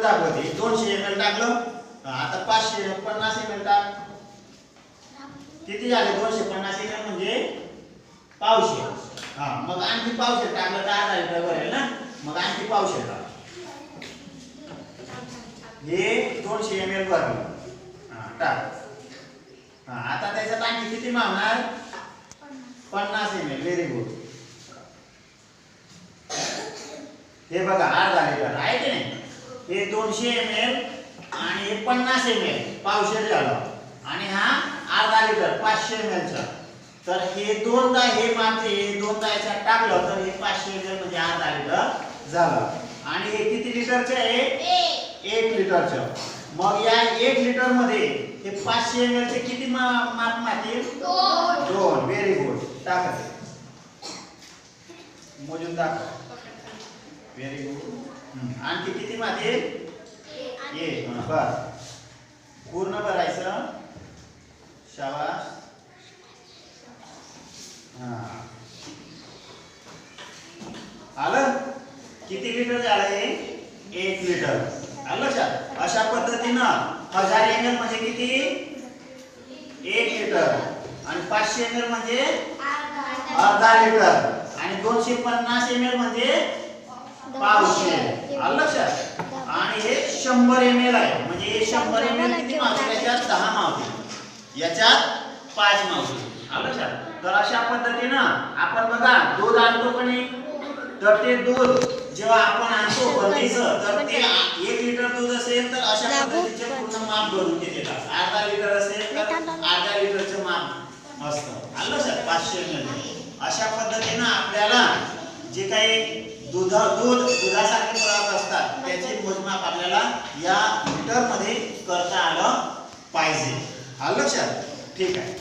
दाखवते 200 ml टाकलं. आता 550 ml टाक. किती झाले 250 ml म्हणजे पावशेर. हा मग आणखी पावशेर टाकलं तर अर्धा लिटर भरेल ना. मग आणखी पावशेर टाक. हे 200 ml भरलं. हा टाक. हा आता त्याच्यात आणखी किती मावणार 50 ml. Very good. हे बघा अर्धा लिटर आहे की नाही. हे 200 ml आणि हे 50 ml पावशेर झालं. आणि हा अर्धा लिटर 500 ml चा. तर हे दोनदा हे मापचे दोनदा याच्यात टाकलं तर हे 500 ml म्हणजे अर्धा लिटर झालं. आणि हे किती लिटरचे आहे 1 लिटरचं. मग या 1 लिटर मध्ये हे 500 ml चे किती माप मागतील 2. Very good. टाका मोजून दाखव. Very good. आणखी किती मागतील 1. बर पूर्ण भरायचं. शाबास. आलं. किती लिटर झालं हे 1 लिटर. आलं लक्षात. अशा पद्धतीनं 1000 ml म्हणजे किती 1 लिटर आणि 500 ml म्हणजे अर्धा लिटर आणि 250 ml म्हणजे पावशेर. आलं लक्षात. आणि हे 100 ml आहे म्हणजे हे 100 ml किती मावतील याच्यात 10 मावतील याच्यात 5 मावतील. आलं लक्षात. तर अशा पद्धतीनं आपण बघा दूध आणतो पण तर ते दूध जेव्हा आपण आणतो बंदीचं तर ते 1 लिटर दूध असेल तर अशा पद्धतीचे पूर्ण माप भरून ते देतात. अर्धा लिटर असेल तर अर्धा लिटरचं माप असतं. आलं लक्षात. 500 ml. अशा पद्धतीनं आपल्याला जे काही दुधासारखे पदार्थ असतात त्याचे मोजमाप आपल्याला या लिटर मध्ये करता आलं पाहिजे. आलं लक्षात. ठीक आहे.